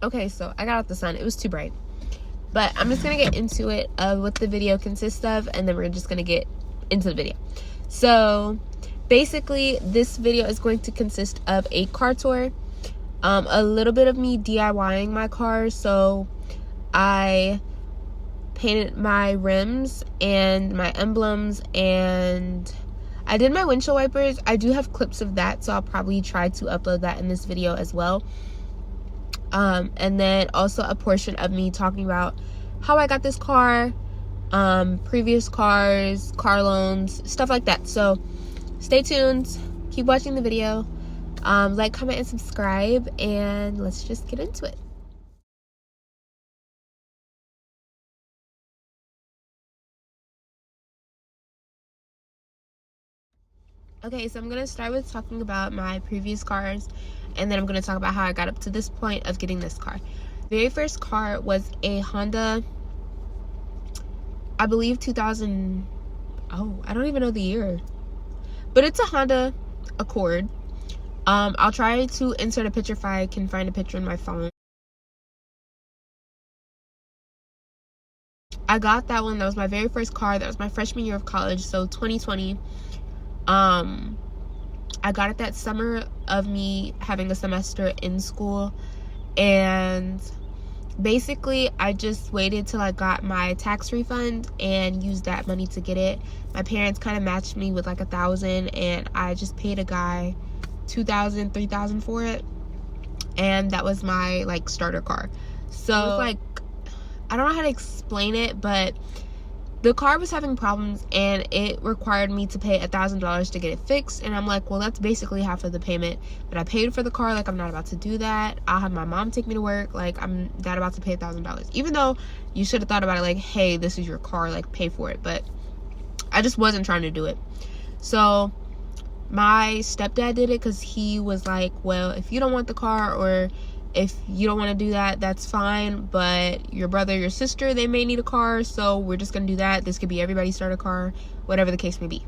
Okay, so I got out the sun. It was too bright. But I'm just going to get into it of what the video consists of, and then we're just going to get into the video. So, basically, this video is going to consist of a car tour, a little bit of me DIYing my car. So, I painted my rims and my emblems, and I did my windshield wipers. I do have clips of that, so I'll probably try to upload that in this video as well. And then also a portion of me talking about how I got this car, previous cars, car loans, stuff like that. So stay tuned, keep watching the video, like, comment, and subscribe, and let's just get into it. Okay, so I'm going to start with talking about my previous cars, and then I'm going to talk about how I got up to this point of getting this car. Very first car was a Honda, I believe 2000, I don't even know the year, but it's a Honda Accord. I'll try to insert a picture if I can find a picture in my phone. I got that one. That was my very first car. That was my freshman year of college, so 2020. I got it that summer of me having a semester in school, and basically I just waited till I got my tax refund and used that money to get it. My parents kind of matched me with like $1,000, and I just paid a guy $2,000, $3,000 for it, and that was my like starter car. So it was like, I don't know how to explain it, but the car was having problems and it required me to pay $1,000 to get it fixed, and I'm like, well, that's basically half of the payment, but I paid for the car. Like, I'm not about to do that. I'll have my mom take me to work. Like, I'm not about to pay $1,000, even though you should have thought about it like, hey, this is your car, like, pay for it. But I just wasn't trying to do it. So my stepdad did it because he was like, well, if you don't want the car, or if you don't want to do that, that's fine, but your brother, your sister, they may need a car, so we're just gonna do that. This could be everybody's starter car, whatever the case may be.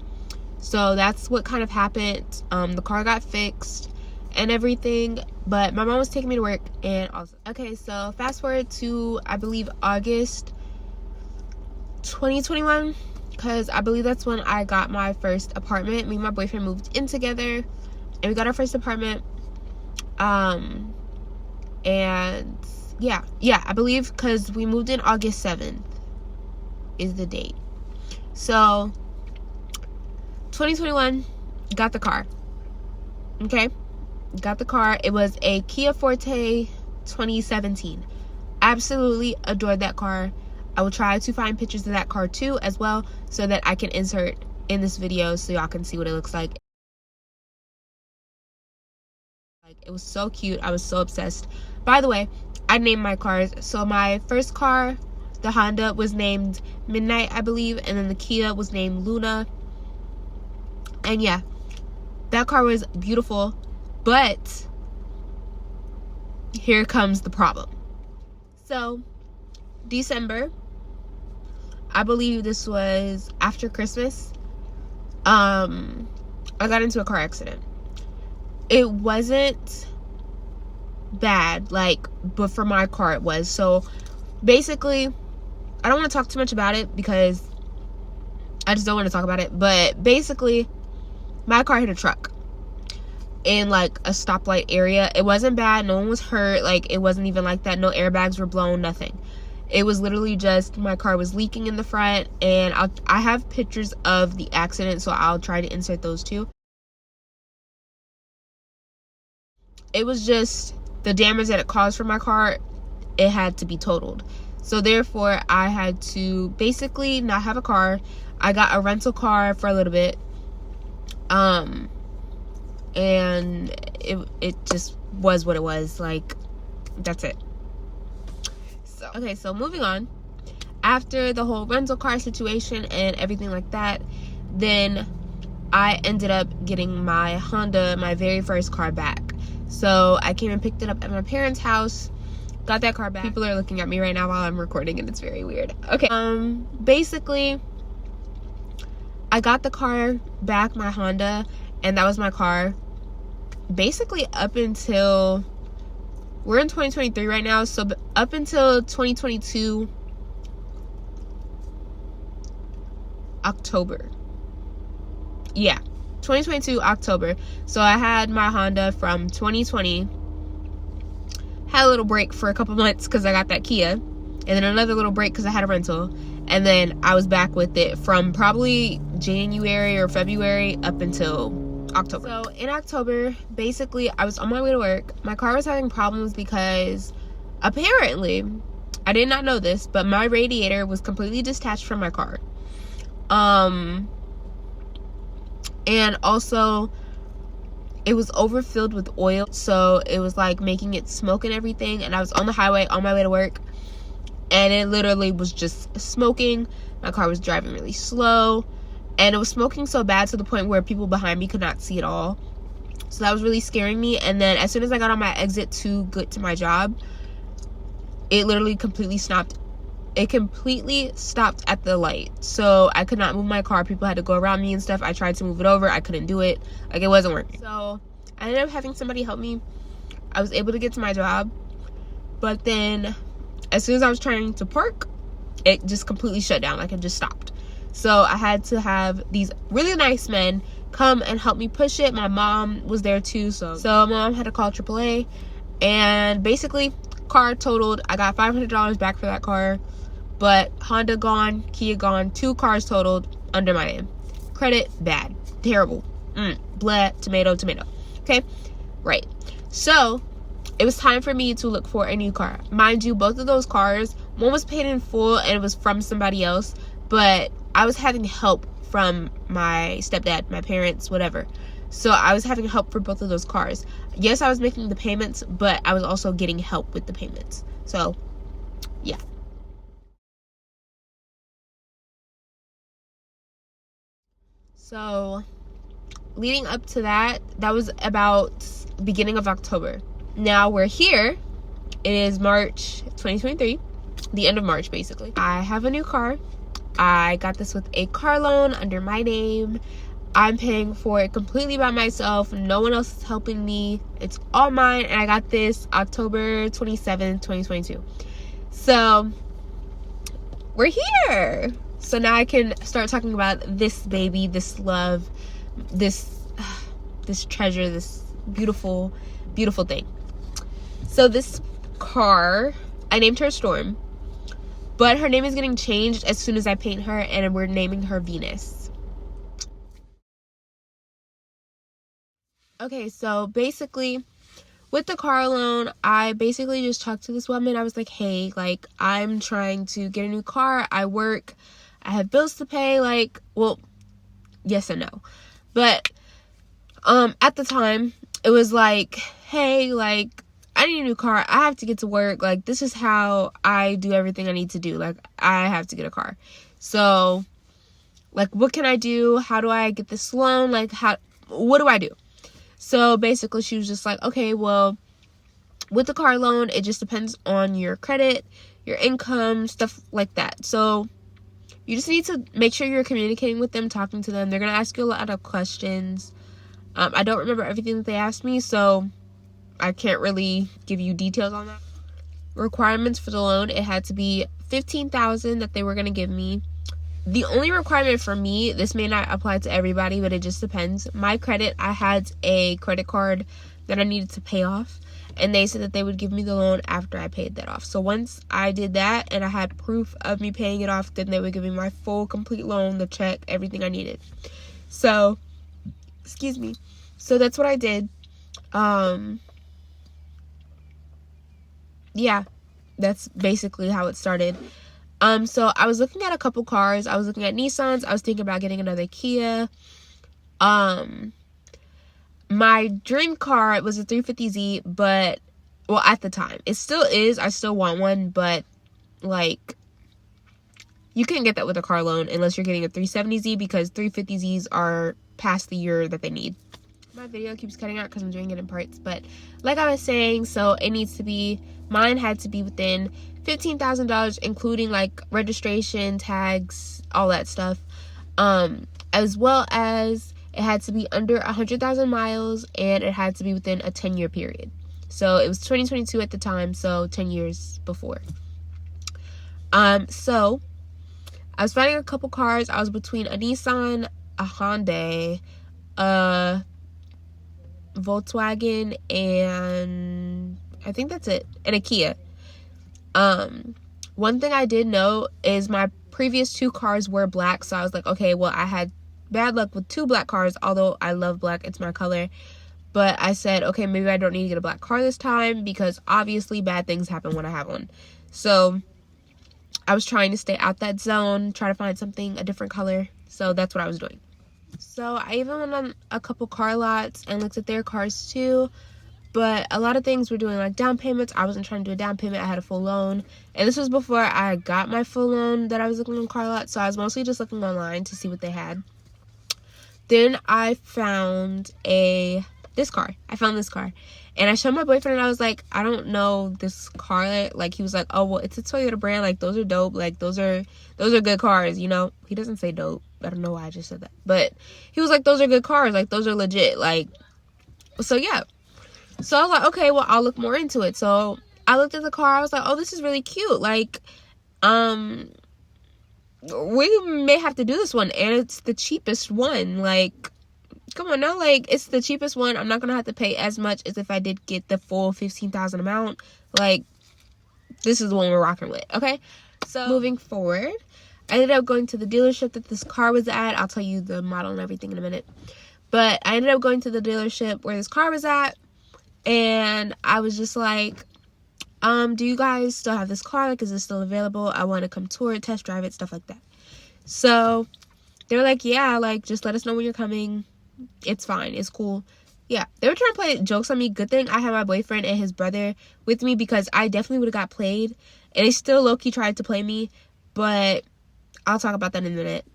So that's what kind of happened. The car got fixed and everything, but my mom was taking me to work. And also, okay, so fast forward to, I believe, August 2021, because I believe that's when I got my first apartment. Me and my boyfriend moved in together, and we got our first apartment. And yeah, I believe, because we moved in August 7th is the date. So 2021, got the car. Okay, got the car. It was a Kia Forte 2017. Absolutely adored that car. I will try to find pictures of that car too as well, so that I can insert in this video so y'all can see what it looks like. It was so cute. I was so obsessed. By the way, I named my cars. So my first car, the Honda, was named Midnight, I believe, and then the Kia was named Luna. And yeah, that car was beautiful, but here comes the problem. So December, I believe this was after Christmas, I got into a car accident. It wasn't bad, like, but for my car it was. So basically, I don't want to talk too much about it because I just don't want to talk about it, but basically my car hit a truck in like a stoplight area. It wasn't bad, no one was hurt, like, it wasn't even like that. No airbags were blown, nothing. It was literally just my car was leaking in the front, and I have pictures of the accident, so I'll try to insert those too. It was just the damage that it caused for my car, it had to be totaled. So therefore, I had to basically not have a car. I got a rental car for a little bit. And it just was what it was. Like, that's it. So, okay, so moving on. After the whole rental car situation and everything like that, then I ended up getting my Honda, my very first car, back. So I came and picked it up at my parents' house, got that car back. People are looking at me right now while I'm recording, and it's very weird. Okay, basically, I got the car back, my Honda, and that was my car basically up until we're in 2023 right now, so up until 2022 October, yeah, 2022 October. So I had my Honda from 2020, had a little break for a couple months because I got that Kia, and then another little break because I had a rental, and then I was back with it from probably January or February up until October. So in October, basically, I was on my way to work. My car was having problems because apparently, I did not know this, but my radiator was completely detached from my car. And also it was overfilled with oil, so it was like making it smoke and everything. And I was on the highway on my way to work, and it literally was just smoking. My car was driving really slow, and it was smoking so bad to the point where people behind me could not see at all. So that was really scaring me. And then as soon as I got on my exit to get to my job, it literally completely stopped. It completely stopped at the light, so I could not move my car. People had to go around me and stuff. I tried to move it over, I couldn't do it. Like, it wasn't working. So I ended up having somebody help me. I was able to get to my job, but then as soon as I was trying to park, it just completely shut down. Like, it just stopped. So I had to have these really nice men come and help me push it. My mom was there too, so mom had to call AAA, and basically car totaled. I got $500 back for that car. But Honda gone, Kia gone, 2 cars totaled under my name. Credit, bad. Terrible. Blah, tomato, tomato. Okay? Right. So, it was time for me to look for a new car. Mind you, both of those cars, one was paid in full and it was from somebody else. But I was having help from my stepdad, my parents, whatever. So, I was having help for both of those cars. Yes, I was making the payments, but I was also getting help with the payments. So, yeah. So, leading up to that was about beginning of October. Now we're here. It is March 2023, the end of March, basically. I have a new car. I got this with a car loan under my name. I'm paying for it completely by myself. No one else is helping me. It's all mine, and I got this October 27th, 2022. So, we're here. So now I can start talking about this baby, this love, this treasure, this beautiful, beautiful thing. So this car, I named her Storm, but her name is getting changed as soon as I paint her, and we're naming her Venus. Okay, so basically, with the car loan, I basically just talked to this woman. I was like, hey, like, I'm trying to get a new car. I work. I have bills to pay. Like, well, yes and no. But at the time, it was like, hey, like, I need a new car. I have to get to work. Like, this is how I do everything I need to do. Like, I have to get a car. So, like, what can I do? How do I get this loan? Like, what do I do? So basically she was just like, okay, well, with the car loan, it just depends on your credit, your income, stuff like that. So you just need to make sure you're communicating with them, talking to them. They're going to ask you a lot of questions. I don't remember everything that they asked me, so I can't really give you details on that. Requirements for the loan, it had to be $15,000 that they were going to give me. The only requirement for me, this may not apply to everybody, but it just depends. My credit, I had a credit card that I needed to pay off, and they said that they would give me the loan after I paid that off. So once I did that and I had proof of me paying it off, then they would give me my full, complete loan, the check, everything I needed. So, excuse me. So that's what I did. Yeah, that's basically how it started. So I was looking at a couple cars. I was looking at Nissans. I was thinking about getting another Kia. My dream car was a 350Z, but, well, at the time, it still is. I still want one, but, like, you can't get that with a car loan unless you're getting a 370Z, because 350Zs are past the year that they need. My video keeps cutting out because I'm doing it in parts, but like I was saying, so it needs to be, mine had to be within $15,000, including like registration, tags, all that stuff, as well as it had to be under 100,000 miles, and it had to be within a 10-year period. So it was 2022 at the time, so 10 years before. So I was finding a couple cars. I was between a Nissan, a Hyundai, a Volkswagen, and I think that's it, and a Kia. One thing I did know is my previous 2 cars were black, so I was like, okay, well, I had bad luck with 2 black cars, although I love black, it's my color. But I said, okay, maybe I don't need to get a black car this time, because obviously bad things happen when I have one. So I was trying to stay out that zone, try to find something a different color. So that's what I was doing. So I even went on a couple car lots and looked at their cars too. But a lot of things were doing like down payments. I wasn't trying to do a down payment. I had a full loan. And this was before I got my full loan that I was looking on car lots. So I was mostly just looking online to see what they had. Then I found this car. And I showed my boyfriend and I was like, I don't know this car. Like, he was like, oh, well, it's a Toyota brand. Like, those are dope. Like, those are good cars, you know? He doesn't say dope. I don't know why I just said that. But he was like, those are good cars. Like, those are legit. Like, so yeah. So I was like, okay, well, I'll look more into it. So I looked at the car. I was like, oh, this is really cute. Like, we may have to do this one. And it's the cheapest one. Like, come on now. Like, it's the cheapest one. I'm not going to have to pay as much as if I did get the full $15,000 amount. Like, this is the one we're rocking with. Okay. So moving forward, I ended up going to the dealership that this car was at. I'll tell you the model and everything in a minute. But I ended up going to the dealership where this car was at. And I was just like, do you guys still have this car? Like, is it still available? I want to come tour it, test drive it, stuff like that. So they were like, yeah, like, just let us know when you're coming. It's fine. It's cool. Yeah, they were trying to play jokes on me. Good thing I had my boyfriend and his brother with me, because I definitely would have got played. And they still low-key tried to play me. But I'll talk about that in a minute.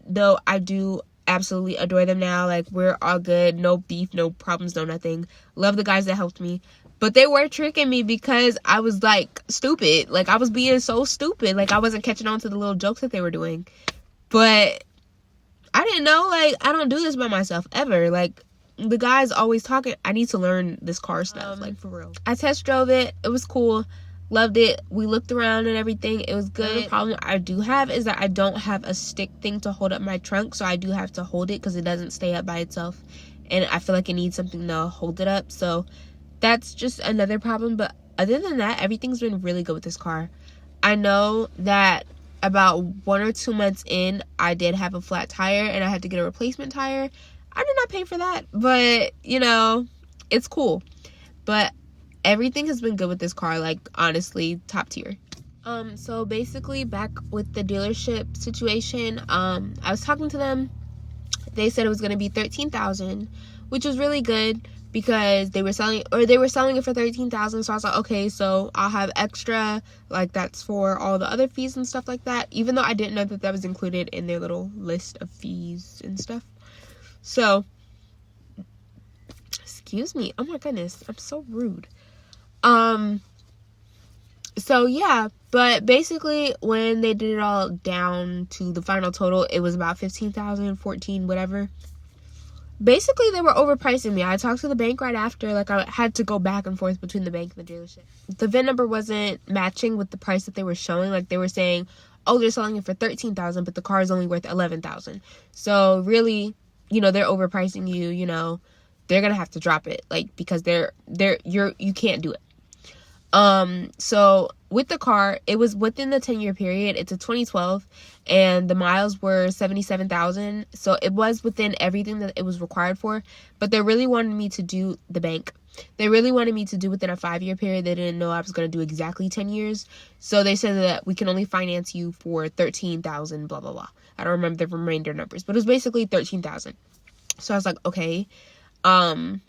Though I do absolutely adore them now. Like, we're all good. No beef, no problems, no nothing. Love the guys that helped me. But they were tricking me because I was, like, stupid. Like, I was being so stupid. Like, I wasn't catching on to the little jokes that they were doing. But I didn't know. Like, I don't do this by myself ever. Like, the guys always talking. I need to learn this car stuff. Like, for real. I test drove it. It was cool. Loved it. We looked around and everything. It was good. The problem I do have is that I don't have a stick thing to hold up my trunk, so I do have to hold it because it doesn't stay up by itself, and I feel like it needs something to hold it up. So that's just another problem. But other than that, everything's been really good with this car. I know that about 1 or 2 months in, I did have a flat tire and I had to get a replacement tire. I did not pay for that, but you know, it's cool. But everything has been good with this car, like, honestly, top tier. So basically, back with the dealership situation, I was talking to them. They said it was going to be $13,000, which was really good because they were selling it for $13,000. So I was like, okay, so I'll have extra, like, that's for all the other fees and stuff like that, even though I didn't know that was included in their little list of fees and stuff. So, excuse me. Oh my goodness, I'm so rude. So yeah, but basically when they did it all down to the final total, it was about $15,000, $14,000, whatever. Basically, they were overpricing me. I talked to the bank right after. Like, I had to go back and forth between the bank and the dealership. The VIN number wasn't matching with the price that they were showing. Like, they were saying, oh, they're selling it for $13,000, but the car is only worth $11,000. So really, you know, they're overpricing you. You know, they're gonna have to drop it, like, because you can't do it. So with the car, it was within the 10-year period. It's a 2012 and the miles were 77,000. So it was within everything that it was required for, but they really wanted me to do the bank. They really wanted me to do within a 5-year period. They didn't know I was going to do exactly 10 years. So they said that we can only finance you for 13,000, blah, blah, blah. I don't remember the remainder numbers, but it was basically 13,000. So I was like, okay. And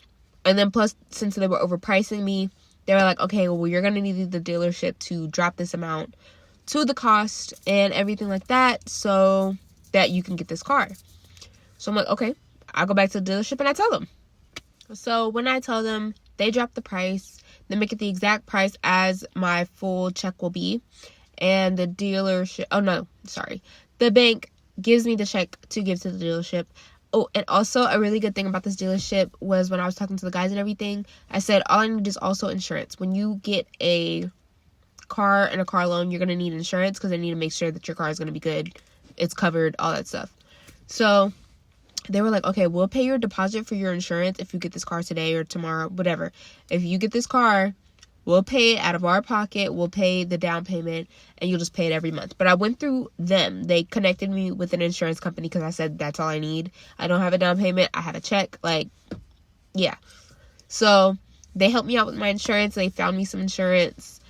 then plus, since they were overpricing me, they were like, okay, well, you're going to need the dealership to drop this amount to the cost and everything like that so that you can get this car. So I'm like, okay, I'll go back to the dealership and I tell them. So when I tell them, they drop the price. They make it the exact price as my full check will be. And the dealership, the bank gives me the check to give to the dealership. Oh, and also a really good thing about this dealership was when I was talking to the guys and everything, I said all I need is also insurance. When you get a car and a car loan, you're going to need insurance because they need to make sure that your car is going to be good, it's covered, all that stuff. So they were like, okay, we'll pay your deposit for your insurance if you get this car today or tomorrow, whatever. If you get this car, we'll pay it out of our pocket, we'll pay the down payment, and you'll just pay it every month. But I went through them. They connected me with an insurance company because I said that's all I need. I don't have a down payment. I have a check. Like, yeah. So they helped me out with my insurance. They found me some insurance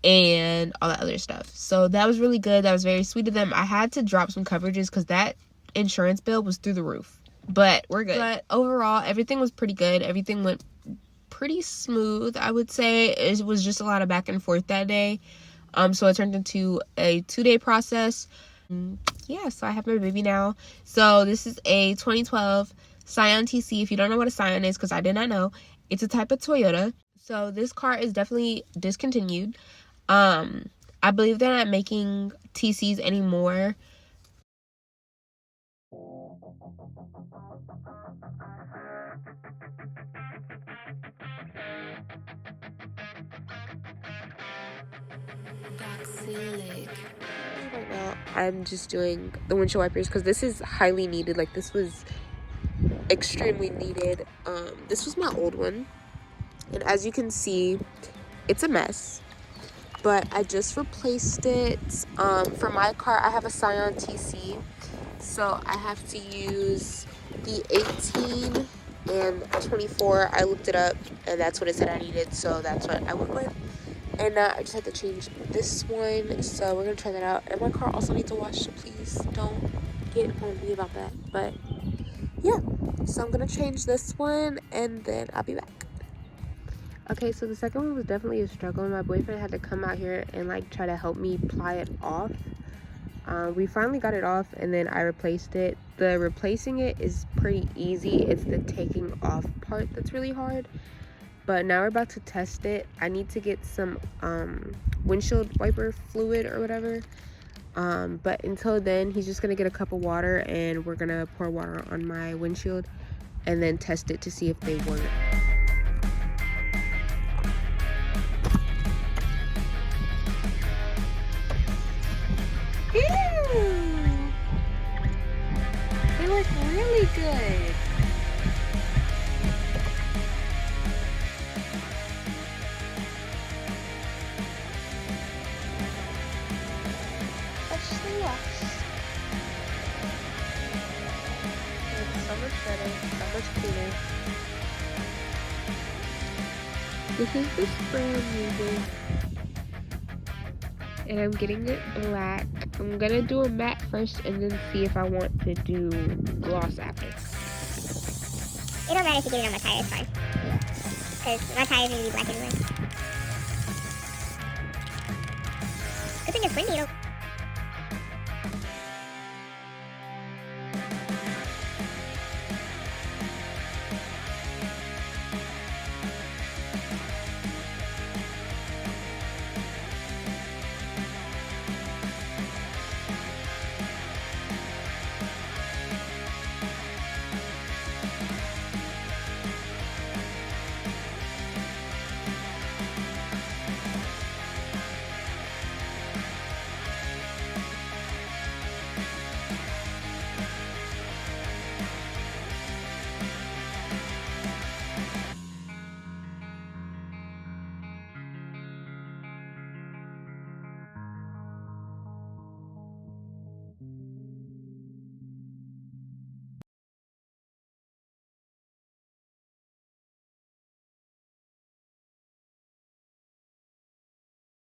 and all that other stuff. So that was really good. That was very sweet of them. I had to drop some coverages because that insurance bill was through the roof. But we're good. But overall, everything was pretty good. Everything went pretty smooth, I would say. It was just a lot of back and forth that day. So it turned into a 2-day process. Yeah, so I have my baby now. So this is a 2012 Scion TC. If you don't know what a Scion is, because I did not know, it's a type of Toyota. So this car is definitely discontinued. I believe they're not making TCs anymore. Right now, I'm just doing the windshield wipers because this is highly needed. Like, this was extremely needed. This was my old one, and as you can see, it's a mess. But I just replaced it. For my car, I have a Scion TC, so I have to use the 18 and 24. I looked it up, and that's what it said I needed, so that's what I went with. And I just had to change this one, so we're gonna try that out. And my car also needs a wash, so please don't get on me about that. But yeah, so I'm gonna change this one, and then I'll be back. Okay, so the second one was definitely a struggle. My boyfriend had to come out here and like try to help me ply it off. We finally got it off, and then I replaced it. The replacing it is pretty easy. It's the taking off part that's really hard. But now we're about to test it. I need to get some windshield wiper fluid or whatever. But until then, he's just gonna get a cup of water, and we're gonna pour water on my windshield and then test it to see if they work. Ew! They look really good. So much better, so much cleaner. This is the spray I'm using, and I'm getting it black. I'm gonna do a matte first and then see if I want to do gloss after. It don't matter if you get it on my tires, fine. Because my tires need to be black anyway. Good thing it's windy, though.